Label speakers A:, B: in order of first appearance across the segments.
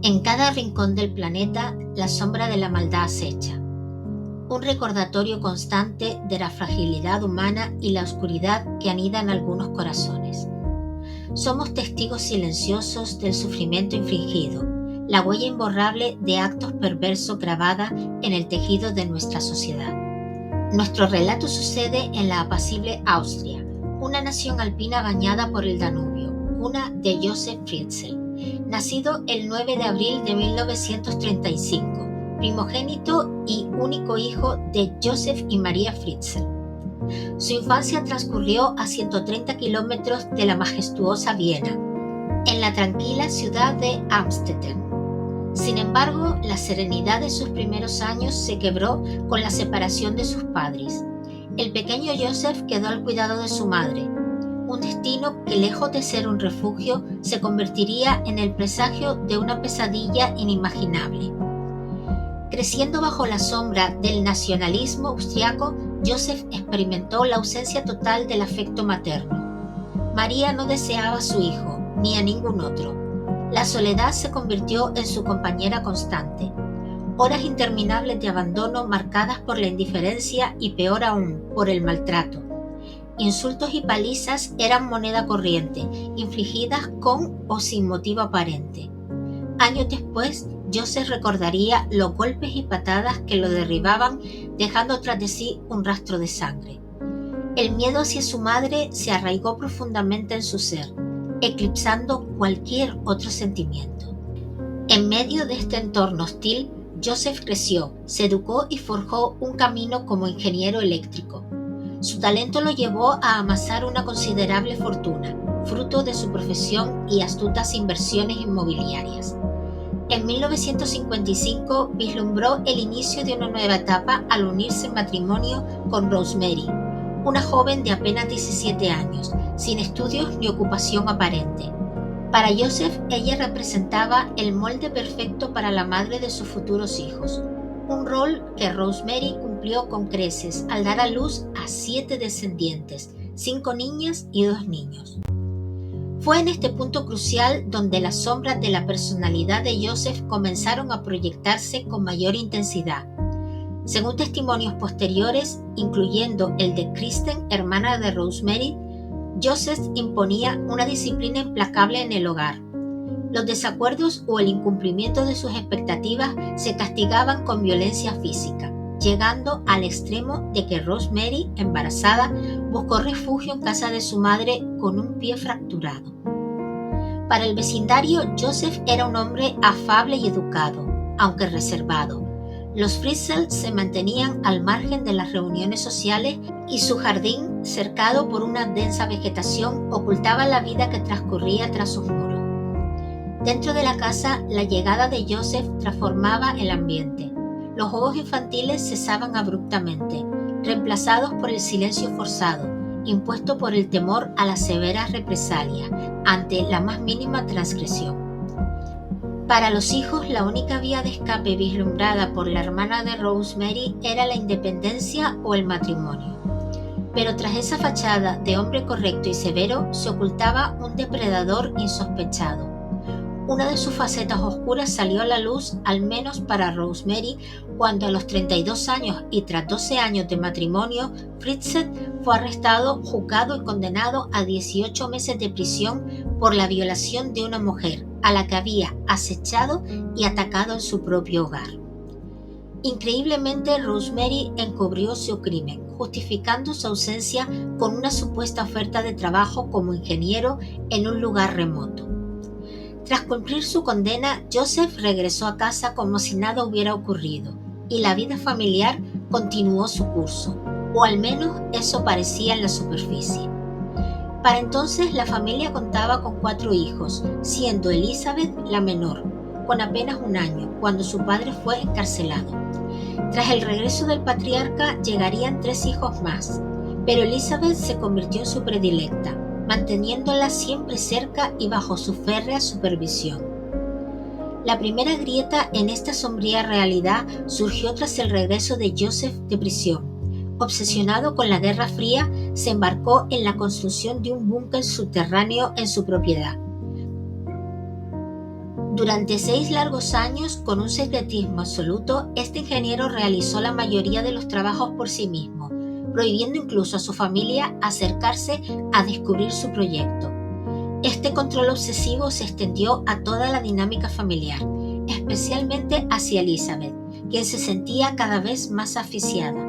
A: En cada rincón del planeta, la sombra de la maldad acecha. Un recordatorio constante de la fragilidad humana y la oscuridad que anida en algunos corazones. Somos testigos silenciosos del sufrimiento infligido, la huella imborrable de actos perversos grabada en el tejido de nuestra sociedad. Nuestro relato sucede en la apacible Austria, una nación alpina bañada por el Danubio, cuna de Josef Fritzl, nacido el 9 de abril de 1935, primogénito y único hijo de Josef y María Fritzl. Su infancia transcurrió a 130 kilómetros de la majestuosa Viena, en la tranquila ciudad de Amstetten. Sin embargo, la serenidad de sus primeros años se quebró con la separación de sus padres. El pequeño Josef quedó al cuidado de su madre, un destino que, lejos de ser un refugio, se convertiría en el presagio de una pesadilla inimaginable. Creciendo bajo la sombra del nacionalismo austriaco, Josef experimentó la ausencia total del afecto materno. María no deseaba a su hijo, ni a ningún otro. La soledad se convirtió en su compañera constante. Horas interminables de abandono marcadas por la indiferencia y, peor aún, por el maltrato. Insultos y palizas eran moneda corriente, infligidas con o sin motivo aparente. Años después, Josef recordaría los golpes y patadas que lo derribaban, dejando tras de sí un rastro de sangre. El miedo hacia su madre se arraigó profundamente en su ser, eclipsando cualquier otro sentimiento. En medio de este entorno hostil, Josef creció, se educó y forjó un camino como ingeniero eléctrico. Su talento lo llevó a amasar una considerable fortuna, fruto de su profesión y astutas inversiones inmobiliarias. En 1955 vislumbró el inicio de una nueva etapa al unirse en matrimonio con Rosemary, una joven de apenas 17 años, sin estudios ni ocupación aparente. Para Josef, ella representaba el molde perfecto para la madre de sus futuros hijos, un rol que Rosemary cumplió con creces al dar a luz a 7 descendientes, 5 niñas y 2 niños. Fue en este punto crucial donde las sombras de la personalidad de Josef comenzaron a proyectarse con mayor intensidad. Según testimonios posteriores, incluyendo el de Kristen, hermana de Rosemary, Josef imponía una disciplina implacable en el hogar. Los desacuerdos o el incumplimiento de sus expectativas se castigaban con violencia física, llegando al extremo de que Rosemary, embarazada, buscó refugio en casa de su madre con un pie fracturado. Para el vecindario, Josef era un hombre afable y educado, aunque reservado. Los Fritzl se mantenían al margen de las reuniones sociales y su jardín, cercado por una densa vegetación, ocultaba la vida que transcurría tras sus muros. Dentro de la casa, la llegada de Josef transformaba el ambiente. Los juegos infantiles cesaban abruptamente, reemplazados por el silencio forzado, impuesto por el temor a las severas represalias ante la más mínima transgresión. Para los hijos, la única vía de escape vislumbrada por la hermana de Rosemary era la independencia o el matrimonio. Pero tras esa fachada de hombre correcto y severo se ocultaba un depredador insospechado. Una de sus facetas oscuras salió a la luz, al menos para Rosemary, cuando a los 32 años y tras 12 años de matrimonio, Fritzl fue arrestado, juzgado y condenado a 18 meses de prisión por la violación de una mujer a la que había acechado y atacado en su propio hogar. Increíblemente, Rosemary encubrió su crimen, justificando su ausencia con una supuesta oferta de trabajo como ingeniero en un lugar remoto. Tras cumplir su condena, Josef regresó a casa como si nada hubiera ocurrido, y la vida familiar continuó su curso, o al menos eso parecía en la superficie. Para entonces la familia contaba con 4 hijos, siendo Elizabeth la menor, con apenas 1 año, cuando su padre fue encarcelado. Tras el regreso del patriarca llegarían 3 hijos más, pero Elizabeth se convirtió en su predilecta, manteniéndola siempre cerca y bajo su férrea supervisión. La primera grieta en esta sombría realidad surgió tras el regreso de Josef de prisión. Obsesionado con la Guerra Fría, se embarcó en la construcción de un búnker subterráneo en su propiedad. Durante 6 largos años, con un secretismo absoluto, este ingeniero realizó la mayoría de los trabajos por sí mismo, prohibiendo incluso a su familia acercarse a descubrir su proyecto. Este control obsesivo se extendió a toda la dinámica familiar, especialmente hacia Elizabeth, quien se sentía cada vez más asfixiada.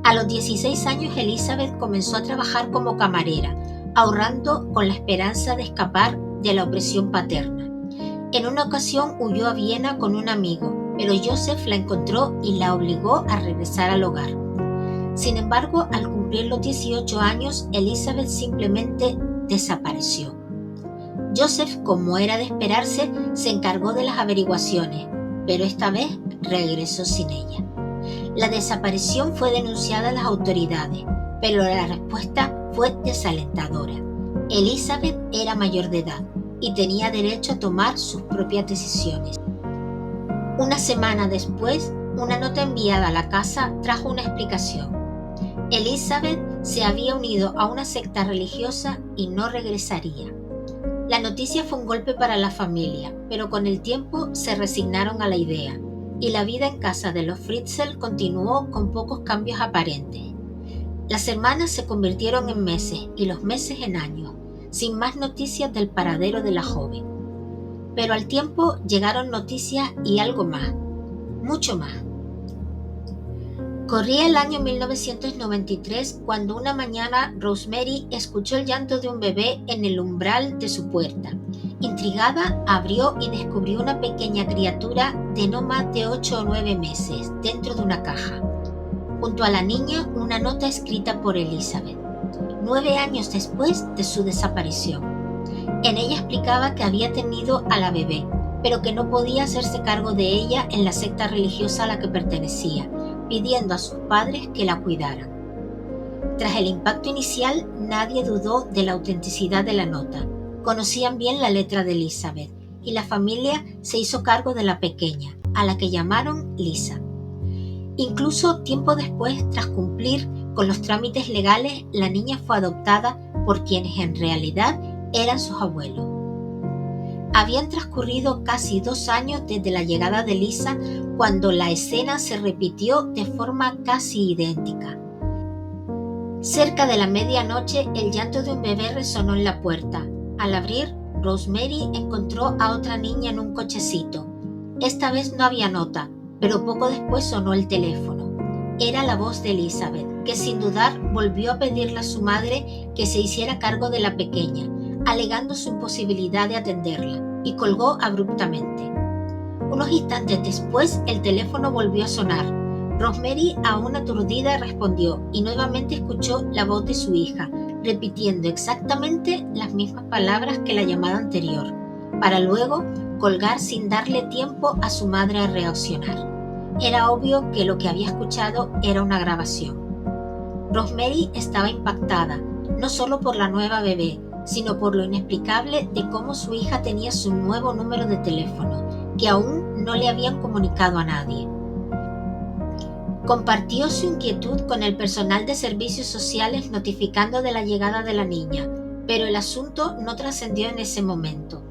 A: A los 16 años, Elizabeth comenzó a trabajar como camarera, ahorrando con la esperanza de escapar de la opresión paterna. En una ocasión huyó a Viena con un amigo, pero Joseph la encontró y la obligó a regresar al hogar. Sin embargo, al cumplir los 18 años, Elizabeth simplemente desapareció. Joseph, como era de esperarse, se encargó de las averiguaciones, pero esta vez regresó sin ella. La desaparición fue denunciada a las autoridades, pero la respuesta fue desalentadora. Elizabeth era mayor de edad y tenía derecho a tomar sus propias decisiones. Una semana después, una nota enviada a la casa trajo una explicación. Elizabeth se había unido a una secta religiosa y no regresaría. La noticia fue un golpe para la familia, pero con el tiempo se resignaron a la idea, y la vida en casa de los Fritzl continuó con pocos cambios aparentes. Las semanas se convirtieron en meses y los meses en años, sin más noticias del paradero de la joven. Pero al tiempo llegaron noticias y algo más, mucho más. Corría el año 1993 cuando una mañana Rosemary escuchó el llanto de un bebé en el umbral de su puerta. Intrigada, abrió y descubrió una pequeña criatura de no más de 8 o 9 meses dentro de una caja. Junto a la niña, una nota escrita por Elizabeth, 9 años después de su desaparición. En ella explicaba que había tenido a la bebé, pero que no podía hacerse cargo de ella en la secta religiosa a la que pertenecía, pidiendo a sus padres que la cuidaran. Tras el impacto inicial, nadie dudó de la autenticidad de la nota. Conocían bien la letra de Elizabeth, y la familia se hizo cargo de la pequeña, a la que llamaron Lisa. Incluso tiempo después, tras cumplir con los trámites legales, la niña fue adoptada por quienes en realidad eran sus abuelos. Habían transcurrido casi 2 años desde la llegada de Lisa cuando la escena se repitió de forma casi idéntica. Cerca de la medianoche, el llanto de un bebé resonó en la puerta. Al abrir, Rosemary encontró a otra niña en un cochecito. Esta vez no había nota, pero poco después sonó el teléfono. Era la voz de Elizabeth, que sin dudar volvió a pedirle a su madre que se hiciera cargo de la pequeña, alegando su imposibilidad de atenderla, y colgó abruptamente. Unos instantes después, el teléfono volvió a sonar. Rosemary, aún aturdida, respondió y nuevamente escuchó la voz de su hija, repitiendo exactamente las mismas palabras que la llamada anterior, para luego colgar sin darle tiempo a su madre a reaccionar. Era obvio que lo que había escuchado era una grabación. Rosemary estaba impactada, no solo por la nueva bebé, sino por lo inexplicable de cómo su hija tenía su nuevo número de teléfono, que aún no le habían comunicado a nadie. Compartió su inquietud con el personal de servicios sociales notificando de la llegada de la niña, pero el asunto no trascendió en ese momento.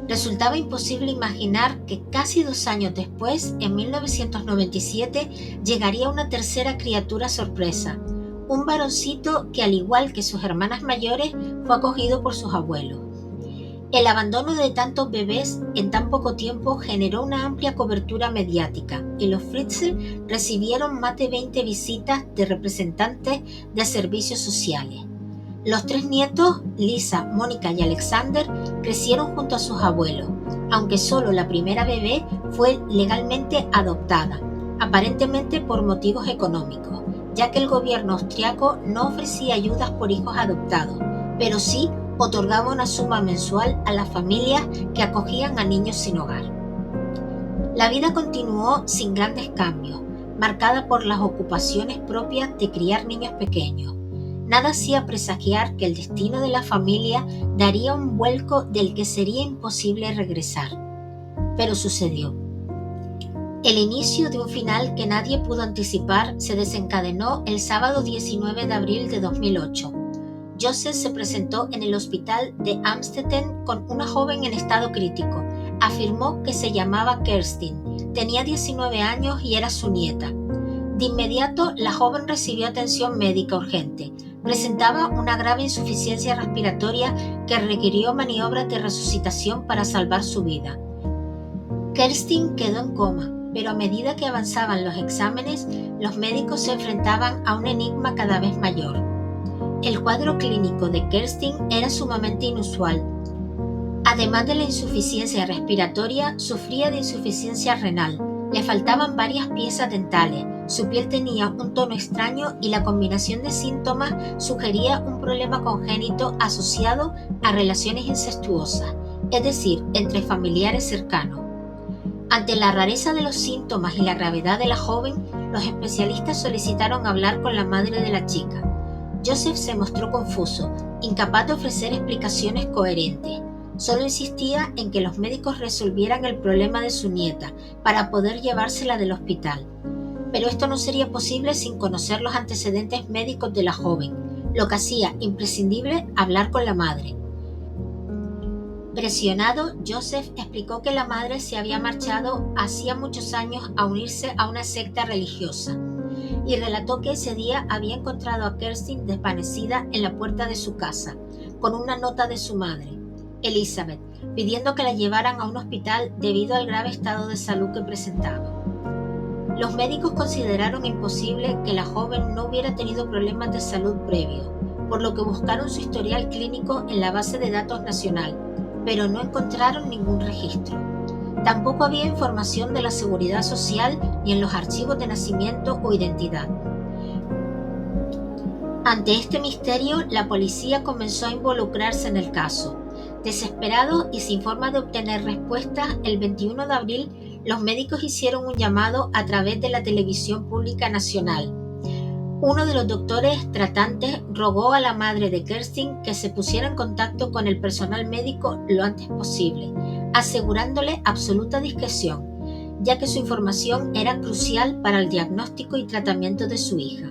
A: Resultaba imposible imaginar que casi 2 años después, en 1997, llegaría una tercera criatura sorpresa, un varoncito que, al igual que sus hermanas mayores, fue acogido por sus abuelos. El abandono de tantos bebés en tan poco tiempo generó una amplia cobertura mediática y los Fritzl recibieron más de 20 visitas de representantes de servicios sociales. Los 3 nietos, Lisa, Mónica y Alexander, crecieron junto a sus abuelos, aunque solo la primera bebé fue legalmente adoptada, aparentemente por motivos económicos, ya que el gobierno austriaco no ofrecía ayudas por hijos adoptados, pero sí otorgaba una suma mensual a las familias que acogían a niños sin hogar. La vida continuó sin grandes cambios, marcada por las ocupaciones propias de criar niños pequeños. Nada hacía presagiar que el destino de la familia daría un vuelco del que sería imposible regresar. Pero sucedió. El inicio de un final que nadie pudo anticipar se desencadenó el sábado 19 de abril de 2008. Joseph se presentó en el hospital de Amstetten con una joven en estado crítico, afirmó que se llamaba Kerstin, tenía 19 años y era su nieta. De inmediato, la joven recibió atención médica urgente. Presentaba una grave insuficiencia respiratoria que requirió maniobras de resucitación para salvar su vida. Kerstin quedó en coma, pero a medida que avanzaban los exámenes, los médicos se enfrentaban a un enigma cada vez mayor. El cuadro clínico de Kerstin era sumamente inusual. Además de la insuficiencia respiratoria, sufría de insuficiencia renal. Le faltaban varias piezas dentales, su piel tenía un tono extraño y la combinación de síntomas sugería un problema congénito asociado a relaciones incestuosas, es decir, entre familiares cercanos. Ante la rareza de los síntomas y la gravedad de la joven, los especialistas solicitaron hablar con la madre de la chica. Joseph se mostró confuso, incapaz de ofrecer explicaciones coherentes. Solo insistía en que los médicos resolvieran el problema de su nieta para poder llevársela del hospital. Pero esto no sería posible sin conocer los antecedentes médicos de la joven, lo que hacía imprescindible hablar con la madre. Presionado, Joseph explicó que la madre se había marchado hacía muchos años a unirse a una secta religiosa y relató que ese día había encontrado a Kerstin desvanecida en la puerta de su casa, con una nota de su madre, Elizabeth, pidiendo que la llevaran a un hospital debido al grave estado de salud que presentaba. Los médicos consideraron imposible que la joven no hubiera tenido problemas de salud previos, por lo que buscaron su historial clínico en la base de datos nacional, pero no encontraron ningún registro. Tampoco había información de la seguridad social ni en los archivos de nacimiento o identidad. Ante este misterio, la policía comenzó a involucrarse en el caso. Desesperados y sin forma de obtener respuestas, el 21 de abril los médicos hicieron un llamado a través de la televisión pública nacional. Uno de los doctores tratantes rogó a la madre de Kerstin que se pusiera en contacto con el personal médico lo antes posible, asegurándole absoluta discreción, ya que su información era crucial para el diagnóstico y tratamiento de su hija.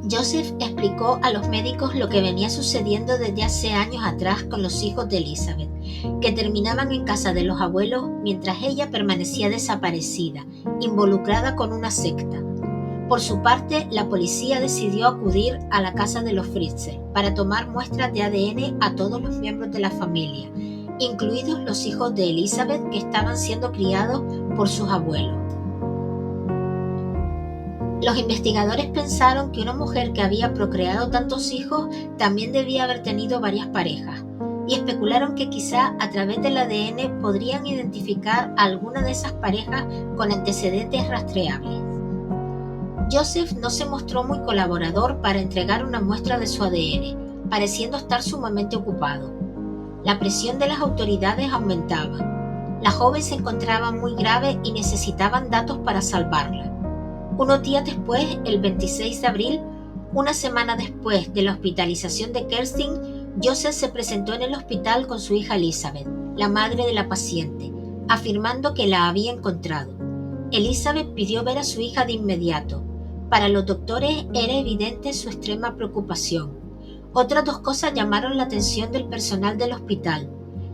A: Joseph explicó a los médicos lo que venía sucediendo desde hace años atrás con los hijos de Elizabeth, que terminaban en casa de los abuelos mientras ella permanecía desaparecida, involucrada con una secta. Por su parte, la policía decidió acudir a la casa de los Fritzl para tomar muestras de ADN a todos los miembros de la familia, incluidos los hijos de Elizabeth que estaban siendo criados por sus abuelos. Los investigadores pensaron que una mujer que había procreado tantos hijos también debía haber tenido varias parejas, y especularon que quizá a través del ADN podrían identificar a alguna de esas parejas con antecedentes rastreables. Joseph no se mostró muy colaborador para entregar una muestra de su ADN, pareciendo estar sumamente ocupado. La presión de las autoridades aumentaba. La joven se encontraba muy grave y necesitaban datos para salvarla. Unos días después, el 26 de abril, una semana después de la hospitalización de Kerstin, Joseph se presentó en el hospital con su hija Elizabeth, la madre de la paciente, afirmando que la había encontrado. Elizabeth pidió ver a su hija de inmediato. Para los doctores era evidente su extrema preocupación. Otras dos cosas llamaron la atención del personal del hospital: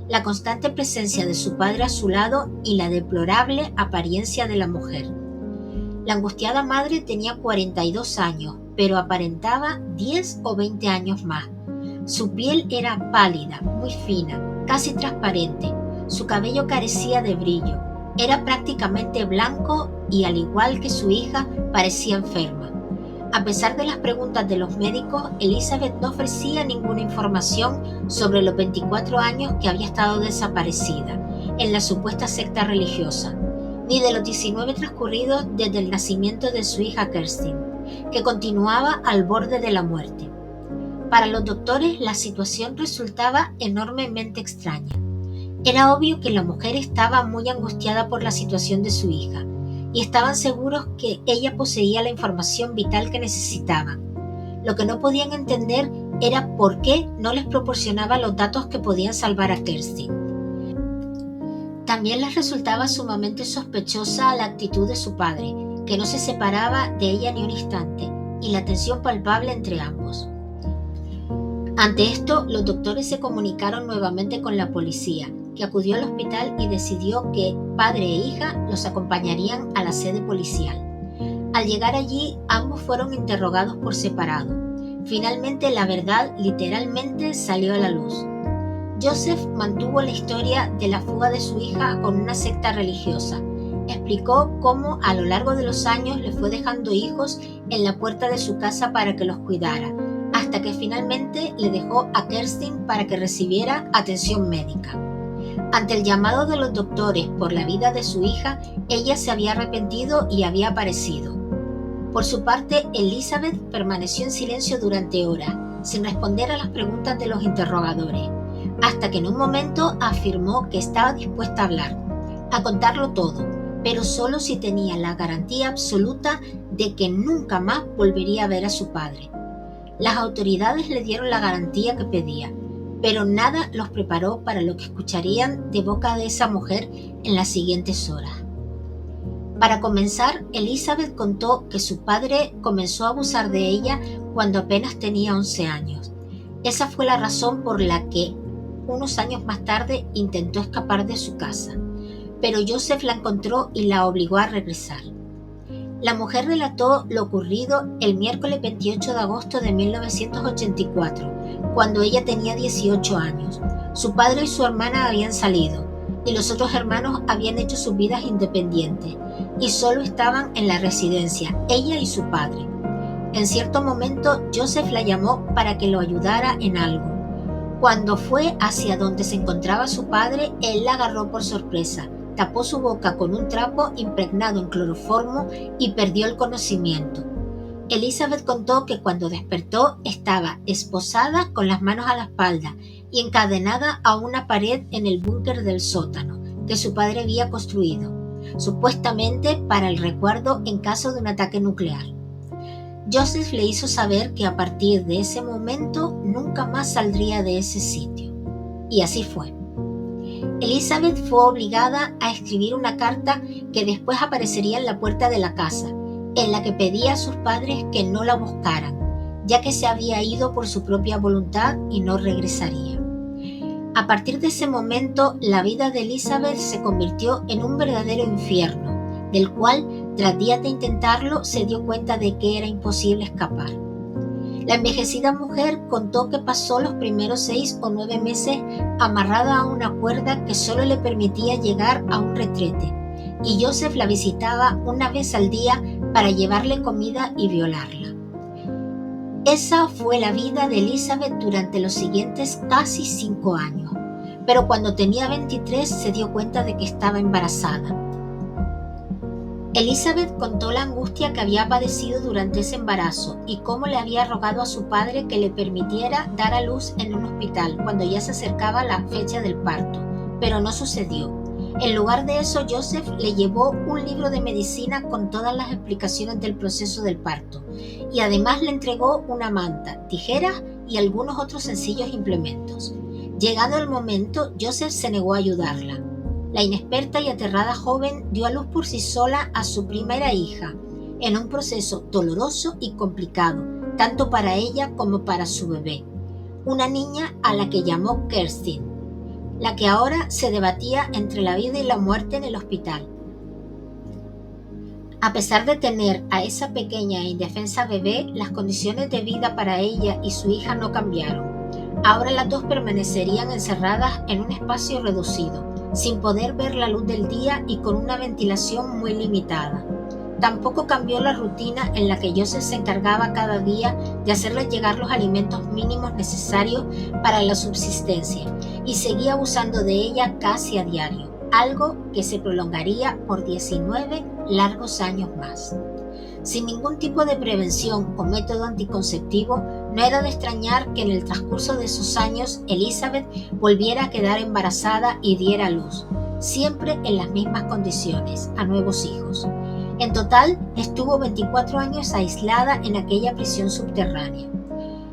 A: la constante presencia de su padre a su lado y la deplorable apariencia de la mujer. La angustiada madre tenía 42 años, pero aparentaba 10 o 20 años más. Su piel era pálida, muy fina, casi transparente. Su cabello carecía de brillo. Era prácticamente blanco y, al igual que su hija, parecía enferma. A pesar de las preguntas de los médicos, Elizabeth no ofrecía ninguna información sobre los 24 años que había estado desaparecida en la supuesta secta religiosa, ni de los 19 transcurridos desde el nacimiento de su hija Kerstin, que continuaba al borde de la muerte. Para los doctores, la situación resultaba enormemente extraña. Era obvio que la mujer estaba muy angustiada por la situación de su hija, y estaban seguros que ella poseía la información vital que necesitaban. Lo que no podían entender era por qué no les proporcionaba los datos que podían salvar a Kerstin. También les resultaba sumamente sospechosa la actitud de su padre, que no se separaba de ella ni un instante, y la tensión palpable entre ambos. Ante esto, los doctores se comunicaron nuevamente con la policía, que acudió al hospital y decidió que padre e hija los acompañarían a la sede policial. Al llegar allí, ambos fueron interrogados por separado. Finalmente, la verdad literalmente salió a la luz. Joseph mantuvo la historia de la fuga de su hija con una secta religiosa. Explicó cómo a lo largo de los años le fue dejando hijos en la puerta de su casa para que los cuidara, hasta que finalmente le dejó a Kerstin para que recibiera atención médica. Ante el llamado de los doctores por la vida de su hija, ella se había arrepentido y había aparecido. Por su parte, Elizabeth permaneció en silencio durante horas, sin responder a las preguntas de los interrogadores, hasta que en un momento afirmó que estaba dispuesta a hablar, a contarlo todo, pero solo si tenía la garantía absoluta de que nunca más volvería a ver a su padre. Las autoridades le dieron la garantía que pedía, pero nada los preparó para lo que escucharían de boca de esa mujer en las siguientes horas. Para comenzar, Elizabeth contó que su padre comenzó a abusar de ella cuando apenas tenía 11 años. Esa fue la razón por la que, unos años más tarde, intentó escapar de su casa, pero Joseph la encontró y la obligó a regresar. La mujer relató lo ocurrido el miércoles 28 de agosto de 1984, cuando ella tenía 18 años. Su padre y su hermana habían salido, y los otros hermanos habían hecho sus vidas independientes, y solo estaban en la residencia, ella y su padre. En cierto momento, Joseph la llamó para que lo ayudara en algo. Cuando fue hacia donde se encontraba su padre, él la agarró por sorpresa, tapó su boca con un trapo impregnado en cloroformo y perdió el conocimiento. Elizabeth contó que cuando despertó estaba esposada con las manos a la espalda y encadenada a una pared en el búnker del sótano que su padre había construido, supuestamente para el recuerdo en caso de un ataque nuclear. Joseph le hizo saber que a partir de ese momento nunca más saldría de ese sitio. Y así fue. Elizabeth fue obligada a escribir una carta que después aparecería en la puerta de la casa, en la que pedía a sus padres que no la buscaran, ya que se había ido por su propia voluntad y no regresaría. A partir de ese momento, la vida de Elizabeth se convirtió en un verdadero infierno, del cual, tras días de intentarlo, se dio cuenta de que era imposible escapar. La envejecida mujer contó que pasó los primeros 6 o 9 meses amarrada a una cuerda que solo le permitía llegar a un retrete, y Joseph la visitaba una vez al día para llevarle comida y violarla. Esa fue la vida de Elizabeth durante los siguientes casi 5 años, pero cuando tenía 23 se dio cuenta de que estaba embarazada. Elizabeth contó la angustia que había padecido durante ese embarazo y cómo le había rogado a su padre que le permitiera dar a luz en un hospital cuando ya se acercaba la fecha del parto, pero no sucedió. En lugar de eso, Joseph le llevó un libro de medicina con todas las explicaciones del proceso del parto y además le entregó una manta, tijeras y algunos otros sencillos implementos. Llegado el momento, Joseph se negó a ayudarla. La inexperta y aterrada joven dio a luz por sí sola a su primera hija, en un proceso doloroso y complicado, tanto para ella como para su bebé. Una niña a la que llamó Kerstin, la que ahora se debatía entre la vida y la muerte en el hospital. A pesar de tener a esa pequeña e indefensa bebé, las condiciones de vida para ella y su hija no cambiaron. Ahora las dos permanecerían encerradas en un espacio reducido, sin poder ver la luz del día y con una ventilación muy limitada. Tampoco cambió la rutina en la que Joseph se encargaba cada día de hacerles llegar los alimentos mínimos necesarios para la subsistencia y seguía abusando de ella casi a diario, algo que se prolongaría por 19 largos años más. Sin ningún tipo de prevención o método anticonceptivo, no era de extrañar que en el transcurso de esos años Elizabeth volviera a quedar embarazada y diera a luz, siempre en las mismas condiciones, a nuevos hijos. En total, estuvo 24 años aislada en aquella prisión subterránea.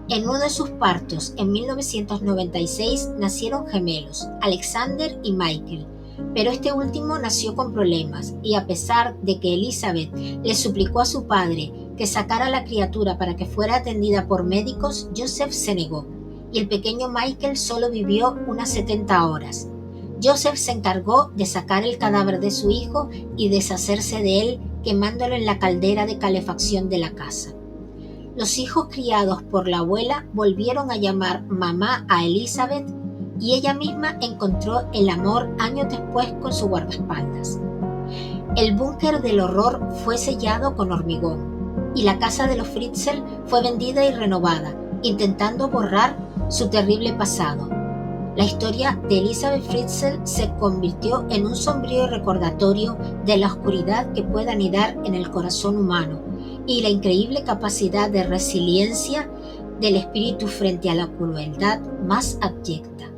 A: En uno de sus partos, en 1996, nacieron gemelos, Alexander y Michael, pero este último nació con problemas y a pesar de que Elizabeth le suplicó a su padre que sacara a la criatura para que fuera atendida por médicos, Joseph se negó y el pequeño Michael solo vivió unas 70 horas. Joseph se encargó de sacar el cadáver de su hijo y deshacerse de él quemándolo en la caldera de calefacción de la casa. Los hijos criados por la abuela volvieron a llamar mamá a Elizabeth y ella misma encontró el amor años después con su guardaespaldas. El búnker del horror fue sellado con hormigón y la casa de los Fritzl fue vendida y renovada, intentando borrar su terrible pasado. La historia de Elizabeth Fritzl se convirtió en un sombrío recordatorio de la oscuridad que puede anidar en el corazón humano y la increíble capacidad de resiliencia del espíritu frente a la crueldad más abyecta.